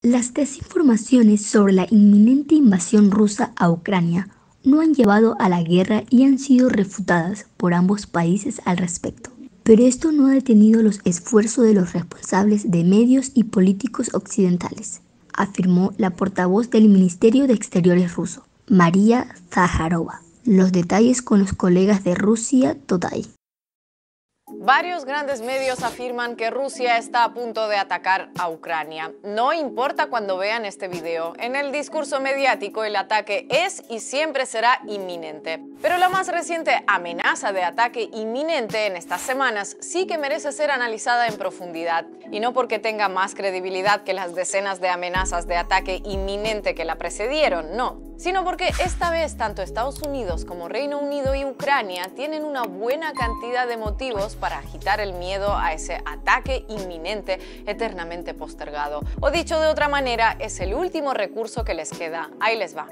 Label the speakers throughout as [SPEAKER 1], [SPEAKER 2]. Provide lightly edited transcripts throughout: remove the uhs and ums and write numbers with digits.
[SPEAKER 1] Las desinformaciones sobre la inminente invasión rusa a Ucrania no han llevado a la guerra y han sido refutadas por ambos países al respecto. Pero esto no ha detenido los esfuerzos de los responsables de medios y políticos occidentales, afirmó la portavoz del Ministerio de Exteriores ruso, María Zaharova. Los detalles con los colegas de Rusia Today.
[SPEAKER 2] Varios grandes medios afirman que Rusia está a punto de atacar a Ucrania. No importa cuando vean este video, en el discurso mediático el ataque es y siempre será inminente. Pero la más reciente amenaza de ataque inminente en estas semanas sí que merece ser analizada en profundidad. Y no porque tenga más credibilidad que las decenas de amenazas de ataque inminente que la precedieron, no. Sino porque esta vez tanto Estados Unidos como Reino Unido y Ucrania tienen una buena cantidad de motivos para agitar el miedo a ese ataque inminente eternamente postergado. O dicho de otra manera, es el último recurso que les queda. Ahí les va.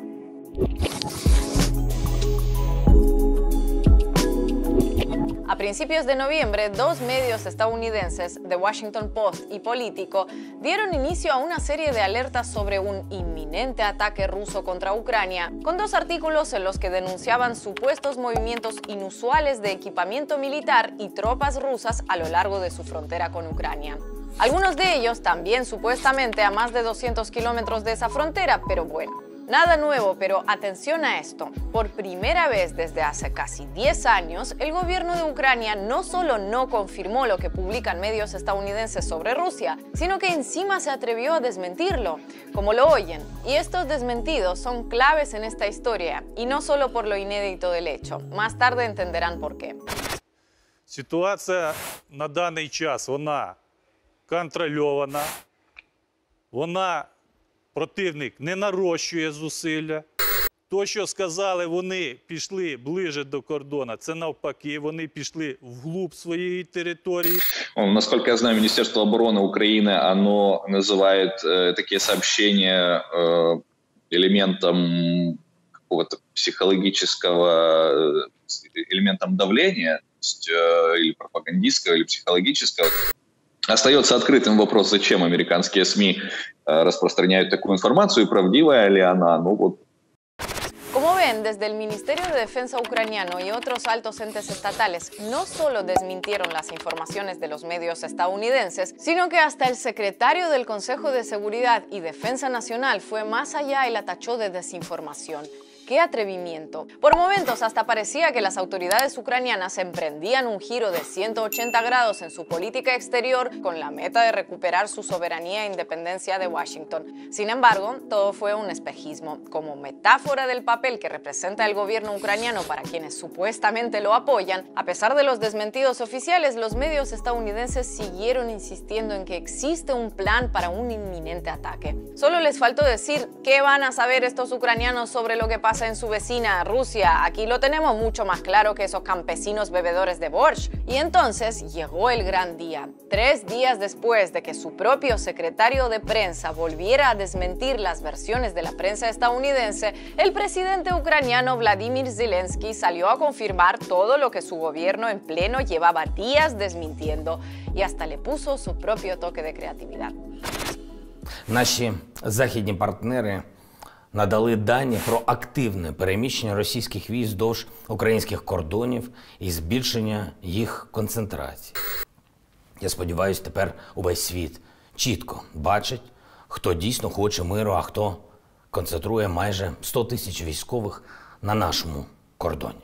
[SPEAKER 2] A principios de noviembre, dos medios estadounidenses, The Washington Post y Politico, dieron inicio a una serie de alertas sobre un inminente ataque ruso contra Ucrania, con dos artículos en los que denunciaban supuestos movimientos inusuales de equipamiento militar y tropas rusas a lo largo de su frontera con Ucrania. Algunos de ellos también supuestamente a más de 200 kilómetros de esa frontera, pero bueno. Nada nuevo, pero atención a esto. Por primera vez desde hace casi 10 años, el gobierno de Ucrania no solo no confirmó lo que publican medios estadounidenses sobre Rusia, sino que encima se atrevió a desmentirlo, como lo oyen. Y estos desmentidos son claves en esta historia, y no solo por lo inédito del hecho. Más tarde entenderán por qué.
[SPEAKER 3] Ситуація на даний час, вона контрольована, противник не нарощує зусилля. То, що сказали, вони пішли ближе до кордону, це навпаки, вони пішли вглубь своєї території.
[SPEAKER 4] Насколько я знаю, Министерство обороны Украины, оно называет такие сообщения элементом какого-то психологического, элементом давления, то есть, или пропагандистского, или психологического. Остается открытым вопрос, зачем американские СМИ распространяют такую информацию, и правдивая ли она.
[SPEAKER 2] Como ven, desde el Ministerio de Defensa ucraniano y otros altos entes estatales no solo desmintieron las informaciones de los medios estadounidenses, sino que hasta el secretario del Consejo de Seguridad y Defensa Nacional fue más allá y la tachó de desinformación. ¡Qué atrevimiento! Por momentos hasta parecía que las autoridades ucranianas emprendían un giro de 180 grados en su política exterior con la meta de recuperar su soberanía e independencia de Washington. Sin embargo, todo fue un espejismo. Como metáfora del papel que representa el gobierno ucraniano para quienes supuestamente lo apoyan, a pesar de los desmentidos oficiales, los medios estadounidenses siguieron insistiendo en que existe un plan para un inminente ataque. Solo les faltó decir qué van a saber estos ucranianos sobre lo que pasa en su vecina Rusia. Aquí lo tenemos mucho más claro que esos campesinos bebedores de borscht. Y entonces llegó el gran día. 3 días después de que su propio secretario de prensa volviera a desmentir las versiones de la prensa estadounidense, el presidente ucraniano Vladimir Zelensky salió a confirmar todo lo que su gobierno en pleno llevaba días desmintiendo y hasta le puso su propio toque de creatividad.
[SPEAKER 5] Наші західні партнери надали дані про активне переміщення російських військ вздовж українських кордонів і збільшення їх концентрації. Я сподіваюся, тепер увесь світ чітко бачить, хто дійсно хоче миру, а хто концентрує майже 100 тисяч військових на нашому кордоні.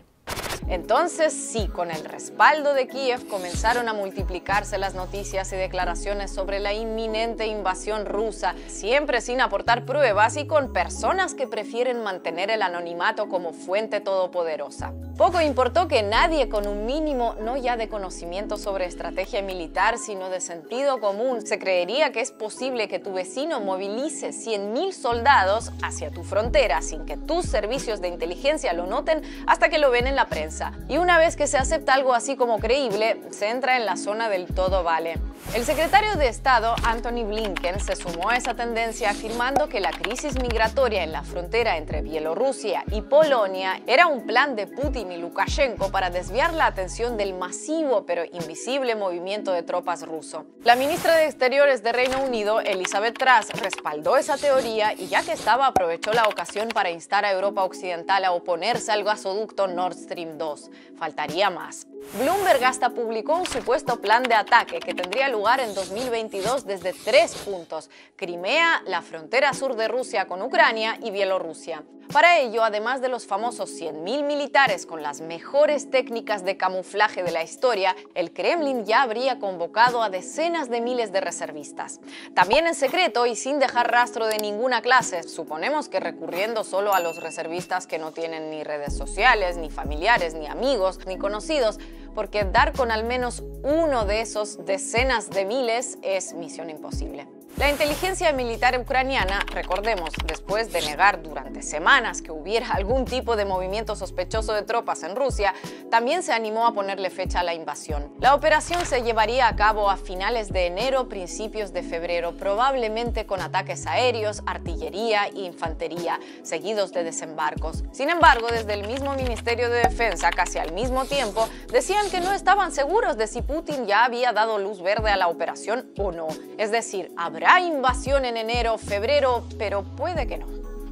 [SPEAKER 2] Entonces sí, con el respaldo de Kiev comenzaron a multiplicarse las noticias y declaraciones sobre la inminente invasión rusa, siempre sin aportar pruebas y con personas que prefieren mantener el anonimato como fuente todopoderosa. Poco importó que nadie con un mínimo no ya de conocimiento sobre estrategia militar, sino de sentido común, se creería que es posible que tu vecino movilice 100.000 soldados hacia tu frontera sin que tus servicios de inteligencia lo noten hasta que lo ven en la prensa. Y una vez que se acepta algo así como creíble, se entra en la zona del todo vale. El secretario de Estado, Antony Blinken, se sumó a esa tendencia afirmando que la crisis migratoria en la frontera entre Bielorrusia y Polonia era un plan de Putin y Lukashenko para desviar la atención del masivo pero invisible movimiento de tropas ruso. La ministra de Exteriores de Reino Unido, Elizabeth Truss, respaldó esa teoría y ya que estaba aprovechó la ocasión para instar a Europa Occidental a oponerse al gasoducto Nord Stream 2. Faltaría más. Bloomberg hasta publicó un supuesto plan de ataque que tendría lugar en 2022 desde 3 puntos: Crimea, la frontera sur de Rusia con Ucrania y Bielorrusia. Para ello, además de los famosos 100.000 militares con las mejores técnicas de camuflaje de la historia, el Kremlin ya habría convocado a decenas de miles de reservistas. También en secreto y sin dejar rastro de ninguna clase, suponemos que recurriendo solo a los reservistas que no tienen ni redes sociales, ni familiares, ni amigos, ni conocidos, porque dar con al menos uno de esos decenas de miles es misión imposible. La inteligencia militar ucraniana, recordemos, después de negar durante semanas que hubiera algún tipo de movimiento sospechoso de tropas en Rusia, también se animó a ponerle fecha a la invasión. La operación se llevaría a cabo a finales de enero, principios de febrero, probablemente con ataques aéreos, artillería e infantería, seguidos de desembarcos. Sin embargo, desde el mismo Ministerio de Defensa, casi al mismo tiempo, decían que no estaban seguros de si Putin ya había dado luz verde a la operación o no. Es decir, habrá invasión en enero, febrero, pero puede que no.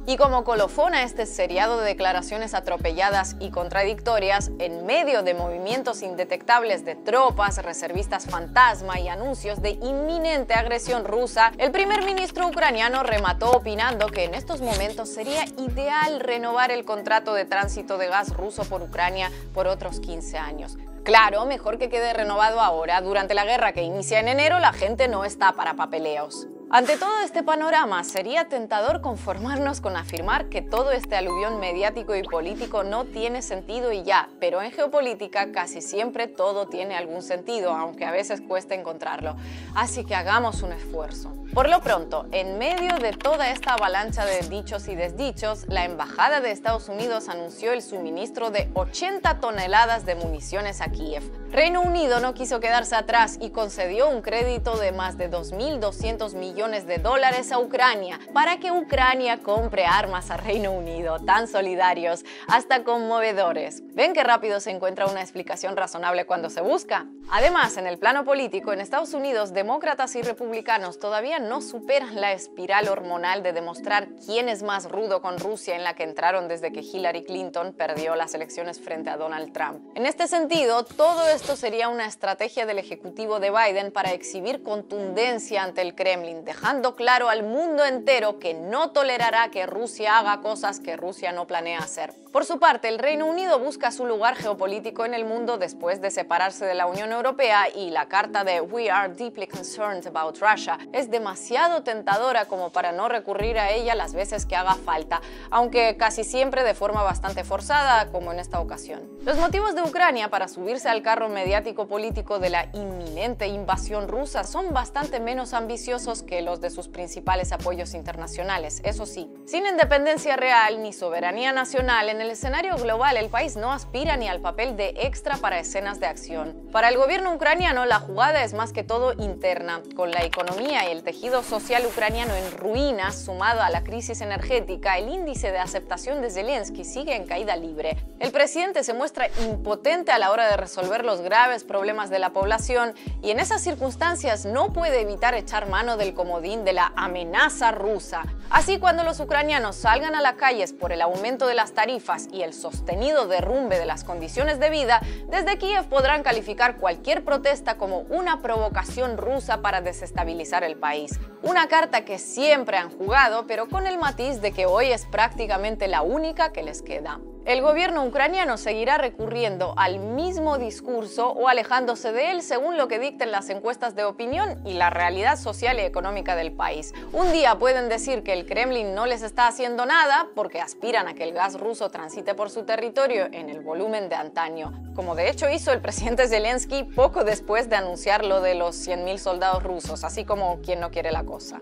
[SPEAKER 2] Y como colofón a este seriado de declaraciones atropelladas y contradictorias, en medio de movimientos indetectables de tropas, reservistas fantasma y anuncios de inminente agresión rusa, el primer ministro ucraniano remató opinando que en estos momentos sería ideal renovar el contrato de tránsito de gas ruso por Ucrania por otros 15 años. Claro, mejor que quede renovado ahora. Durante la guerra que inicia en enero, la gente no está para papeleos. Ante todo este panorama, sería tentador conformarnos con afirmar que todo este aluvión mediático y político no tiene sentido y ya, pero en geopolítica casi siempre todo tiene algún sentido, aunque a veces cuesta encontrarlo. Así que hagamos un esfuerzo. Por lo pronto, en medio de toda esta avalancha de dichos y desdichos, la Embajada de Estados Unidos anunció el suministro de 80 toneladas de municiones a Kiev. Reino Unido no quiso quedarse atrás y concedió un crédito de más de 2.200 millones de dólares a Ucrania para que Ucrania compre armas a Reino Unido, tan solidarios, hasta conmovedores. ¿Ven qué rápido se encuentra una explicación razonable cuando se busca? Además, en el plano político, en Estados Unidos, demócratas y republicanos todavía no superan la espiral hormonal de demostrar quién es más rudo con Rusia en la que entraron desde que Hillary Clinton perdió las elecciones frente a Donald Trump. En este sentido, todo esto sería una estrategia del ejecutivo de Biden para exhibir contundencia ante el Kremlin, dejando claro al mundo entero que no tolerará que Rusia haga cosas que Rusia no planea hacer. Por su parte, el Reino Unido busca su lugar geopolítico en el mundo después de separarse de la Unión Europea y la carta de We are deeply concerned about Russia es demasiado tentadora como para no recurrir a ella las veces que haga falta, aunque casi siempre de forma bastante forzada, como en esta ocasión. Los motivos de Ucrania para subirse al carro mediático-político de la inminente invasión rusa son bastante menos ambiciosos que los de sus principales apoyos internacionales, eso sí. Sin independencia real ni soberanía nacional, en el escenario global el país no aspira ni al papel de extra para escenas de acción. Para el gobierno ucraniano la jugada es más que todo interna, con la economía y el tejido social ucraniano en ruinas sumado a la crisis energética, el índice de aceptación de Zelensky sigue en caída libre. El presidente se muestra impotente a la hora de resolver los graves problemas de la población y en esas circunstancias no puede evitar echar mano del comodín de la amenaza rusa. Así, cuando los ucranianos salgan a las calles por el aumento de las tarifas y el sostenido derrumbe de las condiciones de vida, desde Kiev podrán calificar cualquier protesta como una provocación rusa para desestabilizar el país. Una carta que siempre han jugado, pero con el matiz de que hoy es prácticamente la única que les queda. El gobierno ucraniano seguirá recurriendo al mismo discurso o alejándose de él según lo que dicten las encuestas de opinión y la realidad social y económica del país. Un día pueden decir que el Kremlin no les está haciendo nada porque aspiran a que el gas ruso transite por su territorio en el volumen de antaño, como de hecho hizo el presidente Zelensky poco después de anunciar lo de los 100.000 soldados rusos, así como quien no quiere la cosa.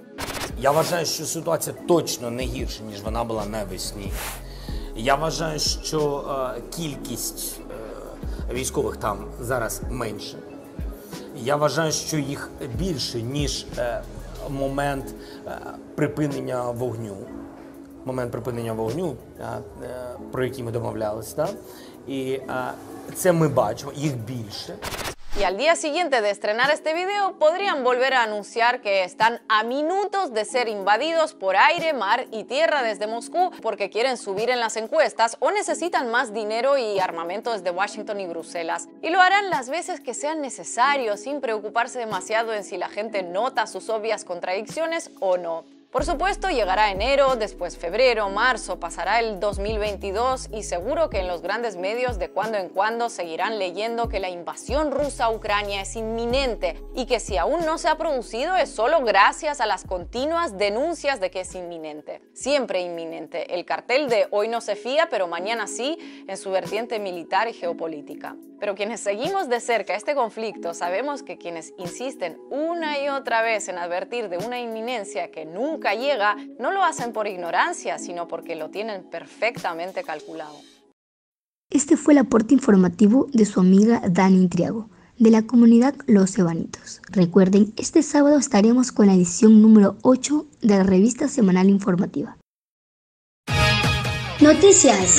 [SPEAKER 5] Я вважаю, що ситуація точно не гірша, ніж вона була навесні. Я вважаю, що кількість військових там зараз менше. Я вважаю, що їх більше, ніж момент припинення вогню. Момент припинення вогню, про який ми домовлялися. Да? І це ми бачимо, їх більше.
[SPEAKER 2] Y al día siguiente de estrenar este video, podrían volver a anunciar que están a minutos de ser invadidos por aire, mar y tierra desde Moscú porque quieren subir en las encuestas o necesitan más dinero y armamento desde Washington y Bruselas. Y lo harán las veces que sean necesarios, sin preocuparse demasiado en si la gente nota sus obvias contradicciones o no. Por supuesto, llegará enero, después febrero, marzo, pasará el 2022 y seguro que en los grandes medios de cuando en cuando seguirán leyendo que la invasión rusa a Ucrania es inminente y que si aún no se ha producido es solo gracias a las continuas denuncias de que es inminente. Siempre inminente. El cartel de hoy no se fía, pero mañana sí, en su vertiente militar y geopolítica. Pero quienes seguimos de cerca este conflicto sabemos que quienes insisten una y otra vez en advertir de una inminencia que nunca llega, no lo hacen por ignorancia, sino porque lo tienen perfectamente calculado.
[SPEAKER 1] Este fue el aporte informativo de su amiga Dani Intriago, de la comunidad Los Ebanitos. Recuerden, este sábado estaremos con la edición número 8 de la revista semanal informativa.
[SPEAKER 6] Noticias.